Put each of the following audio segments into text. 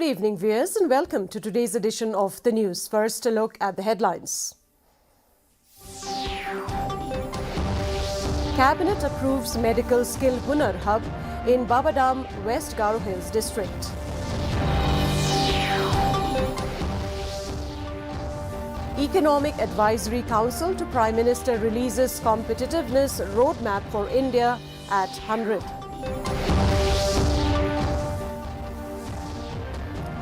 Good evening, viewers, and welcome to today's edition of the news. First, a look at the headlines. Cabinet approves medical skill Hunar Hub in Babadam, West Garo Hills district. Economic Advisory Council to Prime Minister releases competitiveness roadmap for India at 100.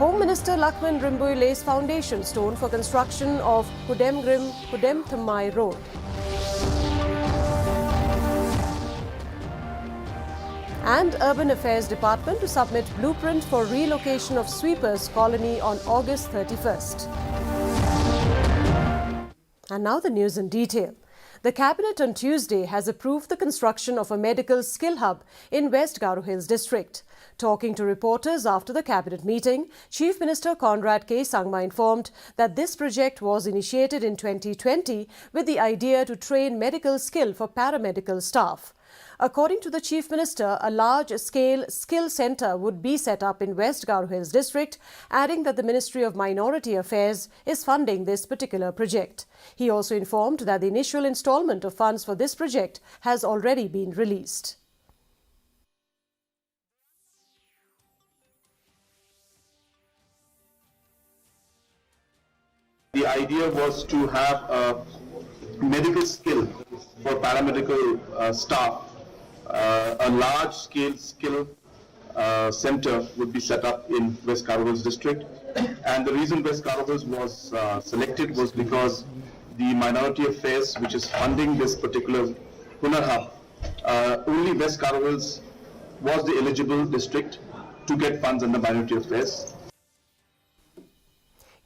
Home Minister Lakman Rimboy lays foundation stone for construction of Kudem-Thammai Road. And Urban Affairs Department to submit blueprint for relocation of sweepers colony on August 31st. And now the news in detail. The Cabinet on Tuesday has approved the construction of a medical skill hub in West Garo Hills district. Talking to reporters after the Cabinet meeting, Chief Minister Conrad K. Sangma informed that this project was initiated in 2020 with the idea to train medical skill for paramedical staff. According to the Chief Minister, a large-scale skill centre would be set up in West Garo Hills district, adding that the Ministry of Minority Affairs is funding this particular project. He also informed that the initial instalment of funds for this project has already been released. The idea was to have a medical skill for paramedical staff. A large-scale skill center would be set up in West Garo Hills district. And the reason West Garo Hills was selected was because the Minority Affairs, which is funding this particular Hunar Hub, only West Garo Hills was the eligible district to get funds under Minority Affairs.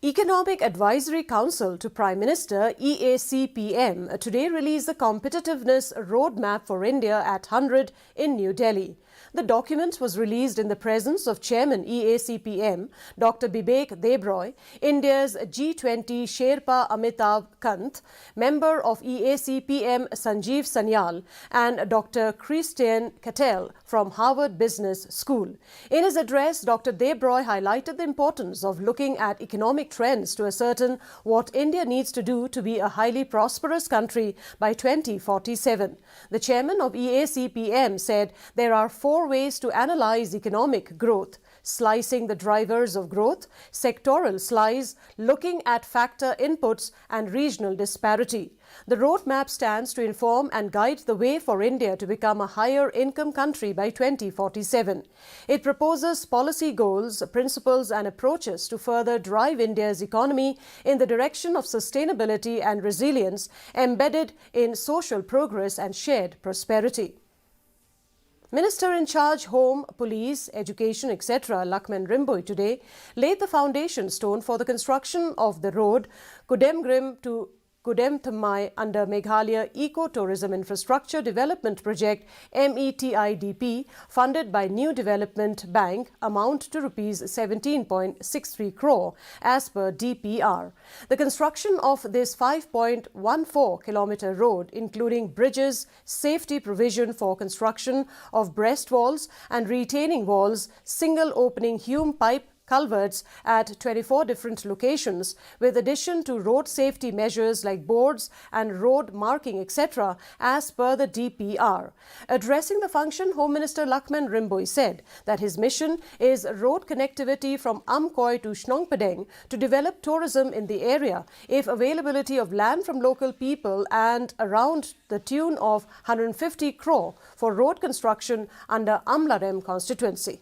Economic Advisory Council to Prime Minister EACPM today released the Competitiveness Roadmap for India at 100 in New Delhi. The document was released in the presence of Chairman EACPM, Dr. Bibek Debroy, India's G20 Sherpa Amitav Kant, member of EACPM Sanjeev Sanyal, and Dr. Christian Cattell from Harvard Business School. In his address, Dr. Debroy highlighted the importance of looking at economic trends to ascertain what India needs to do to be a highly prosperous country by 2047. The chairman of EACPM said there are 4 ways to analyze economic growth: slicing the drivers of growth, sectoral slice, looking at factor inputs, and regional disparity. The roadmap stands to inform and guide the way for India to become a higher income country by 2047. It proposes policy goals, principles and approaches to further drive India's economy in the direction of sustainability and resilience embedded in social progress and shared prosperity. Minister in charge Home, Police, Education, etc. Lakman Rimboy today laid the foundation stone for the construction of the road Kudem to Kudem-Thammai under Meghalaya Eco-Tourism Infrastructure Development Project METIDP, funded by New Development Bank, amount to Rs 17.63 crore as per DPR. The construction of this 5.14-kilometre road, including bridges, safety provision for construction of breast walls and retaining walls, single opening Hume pipe culverts at 24 different locations, with addition to road safety measures like boards and road marking, etc., as per the DPR. Addressing the function, Home Minister Lakman Rimboy said that his mission is road connectivity from Amkoi to Shnongpadeng to develop tourism in the area, if availability of land from local people, and around the tune of 150 crore for road construction under Amlarem constituency.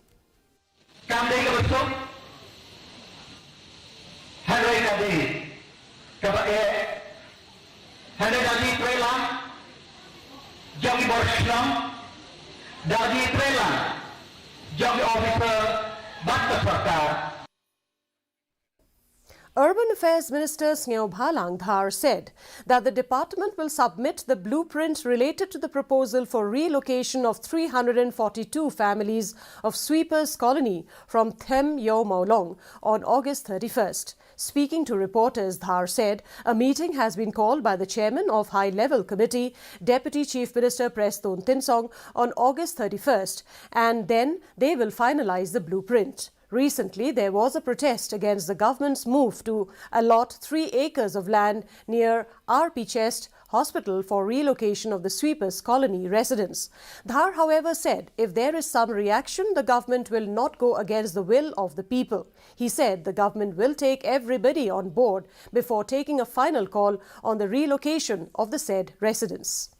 Urban Affairs Minister Sneo Bhalang Dhar said that the department will submit the blueprint related to the proposal for relocation of 342 families of sweepers colony from Them Yo Maulong on August 31st. Speaking to reporters, Dhar said a meeting has been called by the chairman of high-level committee, Deputy Chief Minister Preston Tinsong, on August 31st, and then they will finalize the blueprint. Recently, there was a protest against the government's move to allot 3 acres of land near RP Chest Hospital for relocation of the sweepers colony residents. Dhar, however, said if there is some reaction, the government will not go against the will of the people. He said the government will take everybody on board before taking a final call on the relocation of the said residents.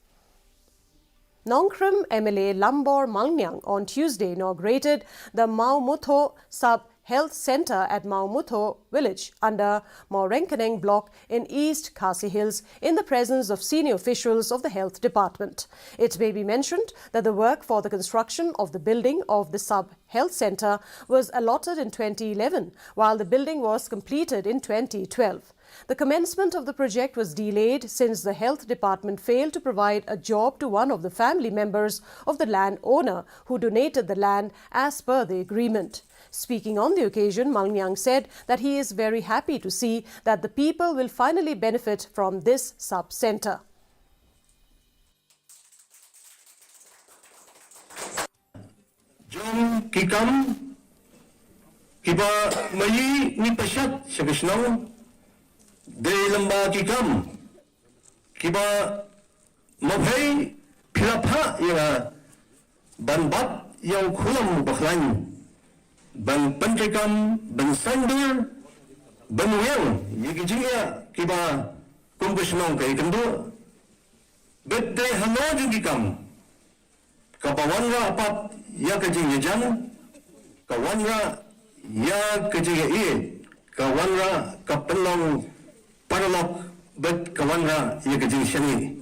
Nongkrim MLA Lambor Malnyang on Tuesday inaugurated the Maumutho Sub-Health Centre at Maumutho village under Maurenkaneng block in East Khasi Hills in the presence of senior officials of the health department. It may be mentioned that the work for the construction of the building of the Sub-Health Centre was allotted in 2011, while the building was completed in 2012. The commencement of the project was delayed since the health department failed to provide a job to one of the family members of the landowner who donated the land as per the agreement. Speaking on the occasion, Malnyang said that he is very happy to see that the people will finally benefit from this sub-centre. Jom kikam kiba mayi ni pashat sagisnaw de lamba kikam kiba mabhay philapha ya banbat yaw khulam bakhlain ban pantrikam ban sandur ban yang yigijia kiba kumbushnong kay kando bedde hanoju kikam kapawanra apat ya kajing yajan kawanra ya kajing kawanra kapelong paralok bet kawanra ya kajing shani.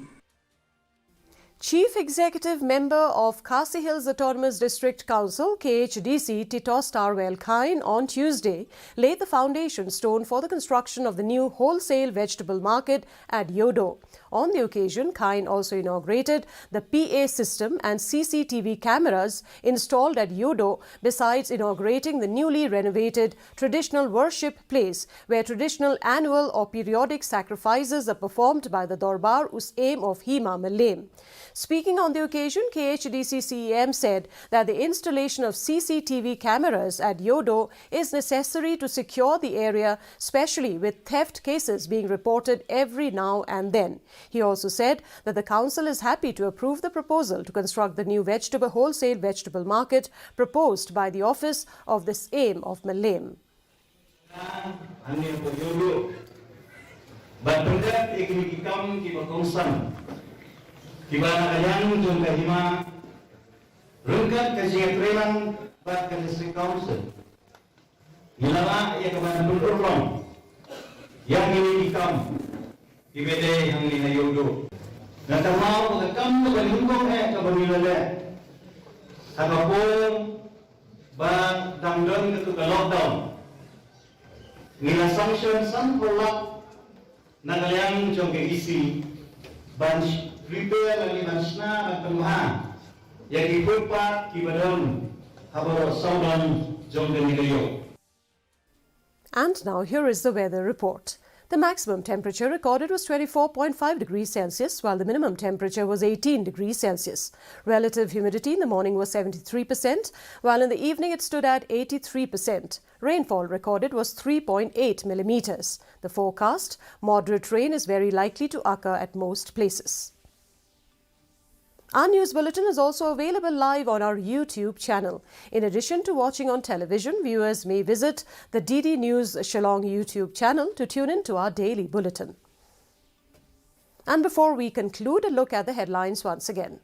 Chief Executive Member of Khasi Hills Autonomous District Council KHDC Titos Tarwell Khain on Tuesday laid the foundation stone for the construction of the new wholesale vegetable market at Yodo. On the occasion, Khain also inaugurated the PA system and CCTV cameras installed at Yodo, besides inaugurating the newly renovated traditional worship place where traditional annual or periodic sacrifices are performed by the Dorbar Us Aim of Hima Malem. Speaking on the occasion, KHDC CEM said that the installation of CCTV cameras at Yodo is necessary to secure the area, especially with theft cases being reported every now and then. He also said that the council is happy to approve the proposal to construct the new wholesale vegetable market proposed by the office of this Aim of Malem. Kiba nakayang jung kahima rungkat kasingatrelan bat ka district council nilama ya kaban pulurlong yang ini ikam ibede yang ni nayodo natamau ka kam ka balingkong kabanilale sabapong ba damdon ka lockdown nila sanction san polak nakayang jung kahisi bunch prepare lagi mansna magtungha yang ipupat kibadon habaro saudan jongdenigayo. And now here is the weather report. The maximum temperature recorded was 24.5 degrees Celsius, while the minimum temperature was 18 degrees Celsius. Relative humidity in the morning was 73%, while in the evening it stood at 83%. Rainfall recorded was 3.8 millimeters. The forecast: moderate rain is very likely to occur at most places. Our news bulletin is also available live on our YouTube channel. In addition to watching on television, viewers may visit the DD News Shillong YouTube channel to tune in to our daily bulletin. And before we conclude, a look at the headlines once again.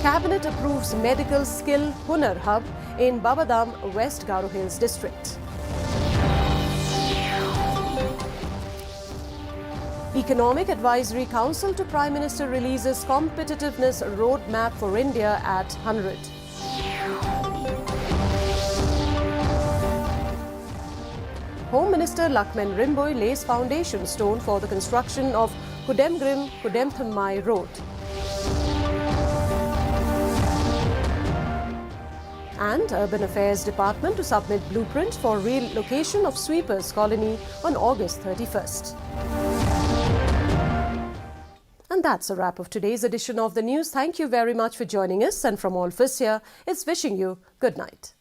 Cabinet approves medical skill Hunar Hub in Babadam, West Garo Hills district. Economic Advisory Council to Prime Minister releases competitiveness roadmap for India at 100. Home Minister Lakshman Rimboy lays foundation stone for the construction of Kudemgrim-Kudemthammai Road. And Urban Affairs Department to submit blueprint for relocation of Sweepers Colony on August 31st. And that's a wrap of today's edition of the news. Thank you very much for joining us. And from all of us here, it's wishing you good night.